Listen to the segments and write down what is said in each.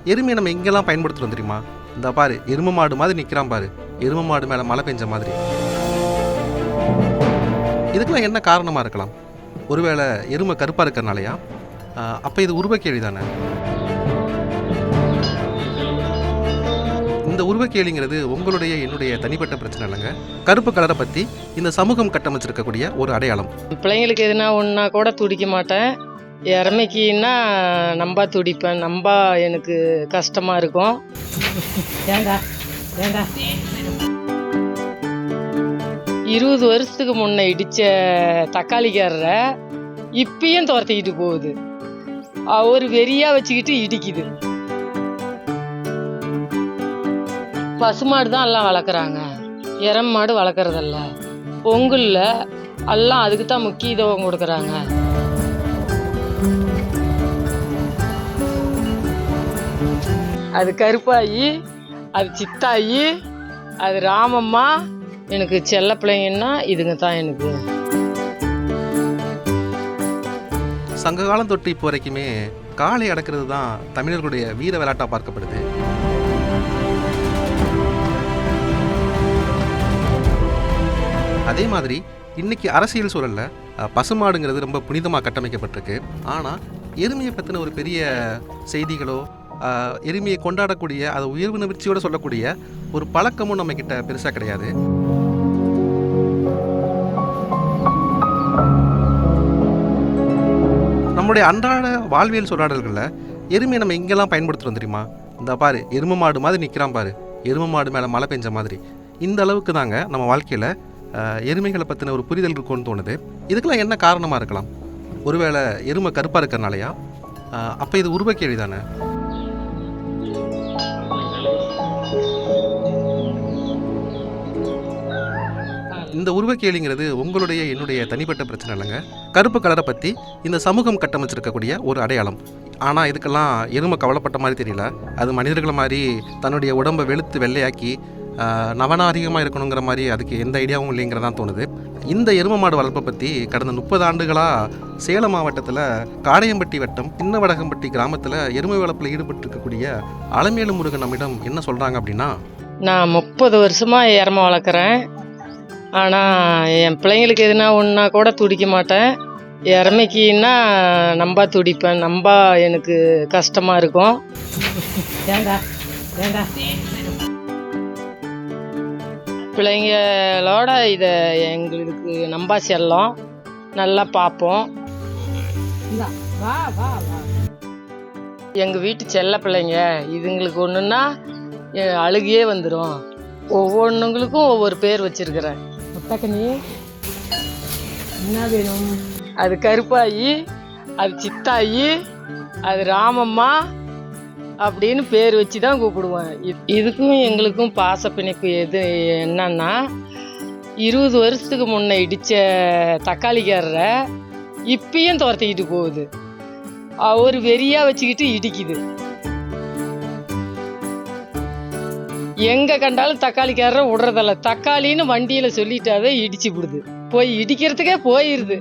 எருமையை நம்ம எங்கெல்லாம் பயன்படுத்துகிறோம் தெரியுமா? இந்த பாரு, எருமை மாடு மாதிரி நிற்கிறான் பாரு, எருமை மாடு மேலே மழை பெஞ்ச மாதிரி. இதுக்கெல்லாம் என்ன காரணமாக இருக்கலாம்? ஒருவேளை எருமை கருப்பாக இருக்கிறனாலையா? அப்போ இது உருவக்கேள்வி தானே. இந்த உருவக்கேளிங்கிறது உங்களுடைய என்னுடைய தனிப்பட்ட பிரச்சனை இல்லைங்க. கருப்பு கலரை பற்றி இந்த சமூகம் கட்டமைச்சிருக்கக்கூடிய ஒரு அடையாளம். பிள்ளைங்களுக்கு எதுனா ஒன்றா கூட துடிக்க மாட்டேன். இறமைக்கின்னா நம்பா துடிப்பேன். நம்பா எனக்கு கஷ்டமாக இருக்கும். ஏண்டா ஏண்டா 20 வருஷத்துக்கு முன்னே இடித்த தக்காளிக்காரரை இப்பயும் துரத்திக்கிட்டு போகுது. ஒரு வெறியாக வச்சுக்கிட்டு இடிக்குது. பசுமாடு தான் எல்லாம் வளர்க்குறாங்க, எரம் மாடு வளர்க்குறதில்ல. பொங்கலில் எல்லாம் அதுக்கு தான் முக்கியத்துவம் கொடுக்குறாங்க. அது கருப்பாயி, அது சித்தாயி, அது ராமம்மா. எனக்கு செல்ல பிள்ளைங்கன்னா இதுங்க தான். எனக்கு சங்க காலம் தொட்டு இப்போ வரைக்குமே காளை அடக்கிறது தான் தமிழர்களுடைய வீர விளையாட்டாக பார்க்கப்படுது. அதே மாதிரி இன்னைக்கு அரசியல் சூழல்ல பசுமாடுங்கிறது ரொம்ப புனிதமாக கட்டமைக்கப்பட்டிருக்கு. ஆனால் எருமையை பற்றின ஒரு பெரிய செய்திகளோ எருமையை கொண்டாடக்கூடிய அதை உயர்வு நிகழ்ச்சியோடு சொல்லக்கூடிய ஒரு பழக்கமும் நம்ம கிட்ட பெருசாக கிடையாது. நம்முடைய அன்றாட வாழ்வியல் சொல்லாடல்களில் எருமையை நம்ம எங்கெல்லாம் பயன்படுத்துகிறோம் தெரியுமா? இந்த பாரு, எருமை மாடு மாதிரி நிற்கிறான் பாரு, எருமை மாடு மேலே மழை பெஞ்ச மாதிரி. இந்த அளவுக்கு தாங்க நம்ம வாழ்க்கையில் எருமைகளை பற்றின ஒரு புரிதல் இருக்கும்னு தோணுது. இதுக்கெல்லாம் என்ன காரணமாக இருக்கலாம்? ஒருவேளை எருமை கருப்பாக இருக்கிறனாலையா? அப்போ இது உருவக்கேள்வி தானே. இந்த உருவக்கேளிங்கிறது உங்களுடைய என்னுடைய தனிப்பட்ட பிரச்சனை இல்லைங்க. கருப்பு கலரை பற்றி இந்த சமூகம் கட்டமைச்சிருக்கக்கூடிய ஒரு அடையாளம். ஆனால் இதுக்கெல்லாம் எருமை கவலைப்பட்ட மாதிரி தெரியல. அது மனிதர்களை மாதிரி தன்னுடைய உடம்பை வெளுத்து வெள்ளையாக்கி நவநாகரிகமாக இருக்கணுங்கிற மாதிரி அதுக்கு எந்த ஐடியாவும் இல்லைங்கிறதான் தோணுது. இந்த எருமை மாடு வளர்ப்பை பற்றி கடந்த 30 ஆண்டுகளாக சேலம் மாவட்டத்தில் காடையம்பட்டி வட்டம் சின்னவடகம்பட்டி கிராமத்தில் எருமை வளர்ப்பில் ஈடுபட்டிருக்கக்கூடிய அலமேலு முருகன் நம்மிடம் என்ன சொல்கிறாங்க அப்படின்னா, நான் 30 வருஷமாக எருமை வளர்க்குறேன். ஆனால் என் பிள்ளைங்களுக்கு எதுனா ஒன்றா கூட துடிக்க மாட்டேன். இறமைக்கின்னா நம்பா துடிப்பேன். நம்பா எனக்கு கஷ்டமாக இருக்கும். ஏண்டா ஏண்டா பிள்ளைங்களோட இதை எங்களுக்கு நம்பா செல்லம் நல்லா பார்ப்போம். எங்கள் வீட்டு செல்ல பிள்ளைங்க இதுங்களுக்கு ஒன்றுன்னா அழுகியே வந்துடும். ஒவ்வொன்றுங்களுக்கும் ஒவ்வொரு பேர் வச்சிருக்கிறேன். முத்தக்கனி என்ன வேணும்? அது கருப்பாயி, அது சித்தாயி, அது ராமம்மா அப்படின்னு பேர் வச்சு தான் கூப்பிடுவேன். இதுக்கும் எங்களுக்கும் பாச பிணைப்பு எது என்னன்னா, 20 வருஷத்துக்கு முன்னே இடித்த தக்காளிக்காரரை இப்பயும் துரத்திக்கிட்டு போகுது. ஒரு வெறியாக வச்சுக்கிட்டு இடிக்குது. எங்கே கண்டாலும் தக்காளிக்காரரை விடுறதில்ல. தக்காளின்னு வண்டியில் சொல்லிட்டாவே இடிச்சு விடுது. போய் இடிக்கிறதுக்கே போயிடுது.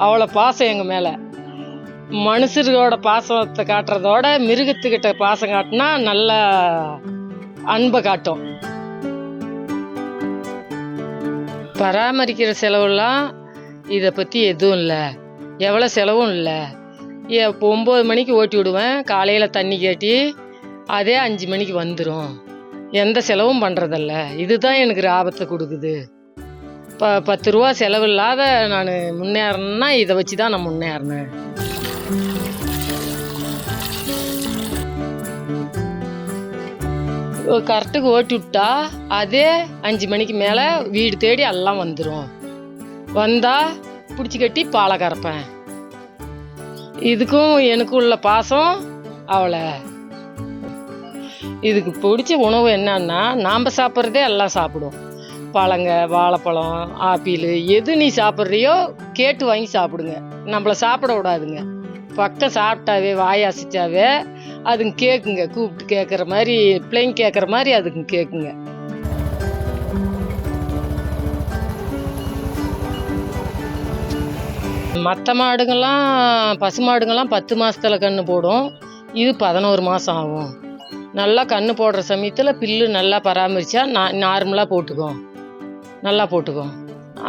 அவ்வளோ பாசம் எங்கள் மேலே. மனுஷர்களோட பாசத்தை காட்டுறதோட மிருகத்துக்கிட்ட பாசம் காட்டினா நல்லா அன்பை காட்டும். பராமரிக்கிற செலவுலாம் இதை பற்றி எதுவும் இல்லை. எவ்வளோ செலவும் இல்லை. இப்போ 9 மணிக்கு ஓட்டி விடுவேன். காலையில் தண்ணி கேட்டி அதே 5 மணிக்கு வந்துடும். எந்த செலவும் பண்ணுறதில்ல. இதுதான் எனக்கு லாபத்தை கொடுக்குது. 10 ரூபா செலவு இல்லாத நான் முன்னேறணுன்னா இதை வச்சு தான் நான் முன்னேறினேன். கரெக்டுக்கு ஓட்டி விட்டா அதே 5 மணிக்கு மேலே வீடு தேடி எல்லாம் வந்துடும். வந்தால் பிடிச்சி கட்டி பாலை கறப்பேன். இதுக்கும் எனக்கும் உள்ள பாசம் அவ்வளோ. இதுக்கு பிடிச்ச உணவு என்னன்னா, நாம் சாப்பிட்றதே எல்லாம் சாப்பிடும். பழங்க, வாழைப்பழம், ஆப்பிள், எது நீ சாப்பிட்றியோ கேட்டு வாங்கி சாப்பிடுங்க. நம்மளை சாப்பிட விடாதுங்க. பக்கம் சாப்பிட்டாவே வாய் அசைச்சாவே அதுங்க கேட்குங்க. கூப்பிட்டு கேட்குற மாதிரி, பிள்ளைங்க கேட்குற மாதிரி அதுங்க கேட்குங்க. மற்ற மாடுங்கள்லாம், பசு மாடுங்கள்லாம் 10 மாதத்துல கன்று போடும். இது 11 மாதம் ஆகும். நல்லா கன்று போடுற சமயத்தில் பில்லு நல்லா பராமரித்தா நார்மலாக போட்டுக்கும், நல்லா போட்டுக்கும்.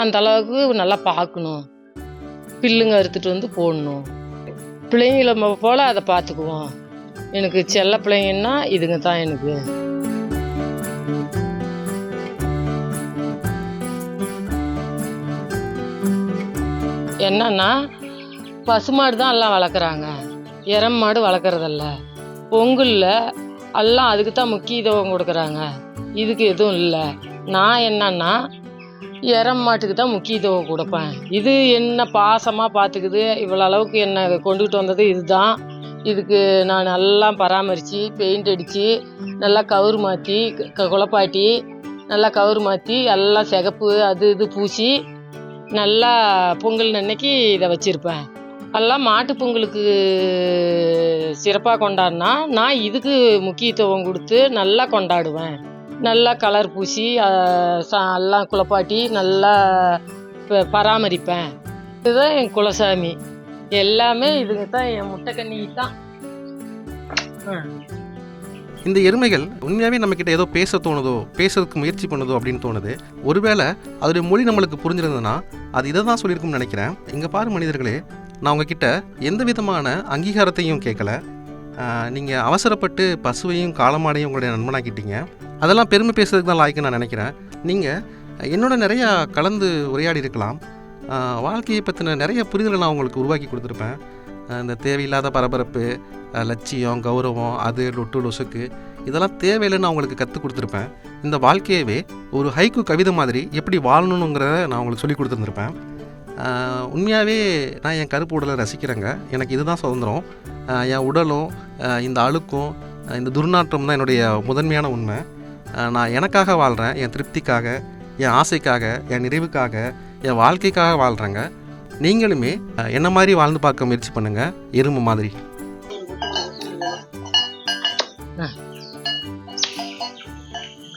அந்த அளவுக்கு நல்லா பார்க்கணும், பில்லுங்க அறுத்துட்டு வந்து போடணும். பிள்ளைங்கள போல் அதை பார்த்துக்குவோம். எனக்கு செல்ல பிள்ளைங்கன்னா இதுங்க தான் எனக்கு. என்னன்னா பசுமாடு தான் எல்லாம் வளர்க்குறாங்க, எரம் மாடு வளர்க்குறதில்ல. பொங்கலில் எல்லாம் அதுக்கு தான் முக்கியத்துவம் கொடுக்குறாங்க, இதுக்கு எதுவும் இல்லை. நான் என்னன்னா எரம் மாட்டுக்கு தான் முக்கியத்துவம் கொடுப்பேன். இது என்ன பாசமாக பார்த்துக்குது, இவ்வளோ அளவுக்கு என்னை கொண்டுகிட்டு வந்தது இதுதான். இதுக்கு நான் நல்லா பராமரித்து பெயிண்ட் அடித்து நல்லா கவுரு மாற்றி குளப்பாட்டி நல்லா கவுரு மாற்றி எல்லாம் சிகப்பு அது இது பூசி நல்லா பொங்கல் அன்னைக்கு இதை வச்சுருப்பேன். எல்லாம் மாட்டு பொங்கலுக்கு சிறப்பாக கொண்டாடினா நான் இதுக்கு முக்கியத்துவம் கொடுத்து நல்லா கொண்டாடுவேன். நல்லா கலர் பூசி எல்லாம் குளப்பாட்டி நல்லா பராமரிப்பேன். இதுதான் என் குலசாமி. எல்லாமே இதுக்கு தான், என் முட்டைக்கண்ணிக்கு தான். இந்த எருமைகள் உண்மையாகவே நம்மக்கிட்ட ஏதோ பேச தோணுதோ, பேசுறதுக்கு முயற்சி பண்ணுதோ அப்படின்னு தோணுது. ஒருவேளை அதோடைய மொழி நம்மளுக்கு புரிஞ்சிருந்ததுன்னா அது இதை தான் சொல்லியிருக்கும்னு நினைக்கிறேன். இங்கே பாரு மனிதர்களே, நான் உங்ககிட்ட எந்த விதமான அங்கீகாரத்தையும் கேட்கல. நீங்கள் அவசரப்பட்டு பசுவையும் காளமாடையும் உங்களுடைய நண்பனாக்கிட்டீங்க. அதெல்லாம் பெருமை பேசுறதுக்கு தான் லாய்க்குன்னு நான் நினைக்கிறேன். நீங்கள் என்னோட நிறையா கலந்து உரையாடி இருக்கலாம். வாழ்க்கையை பற்றின நிறைய புரிதலை நான் உங்களுக்கு உருவாக்கி கொடுத்துருப்பேன். இந்த தேவையில்லாத பரபரப்பு, லட்சியம், கௌரவம், அது லொட்டு லொசுக்கு இதெல்லாம் தேவையில்லைன்னு நான் உங்களுக்கு கற்றுக் கொடுத்துருப்பேன். இந்த வாழ்க்கையவே ஒரு ஹைக்கு கவிதை மாதிரி எப்படி வாழணுங்கிறத நான் உங்களுக்கு சொல்லி கொடுத்துருந்துருப்பேன். உண்மையாகவே நான் என் கருப்பு உடலை ரசிக்கிறேங்க. எனக்கு இதுதான் சுதந்திரம். என் உடலும் இந்த அழுக்கும் இந்த துர்நாற்றம் தான் என்னுடைய முதன்மையான உண்மை. நான் எனக்காக வாழ்கிறேன், என் திருப்திக்காக, என் ஆசைக்காக, என் நிறைவுக்காக, என் வாழ்க்கைக்காக வாழ்கிறேங்க. நீங்களுமே என்ன மாதிரி வாழ்ந்து பார்க்க முயற்சி பண்ணுங்கள், எறும்பு மாதிரி.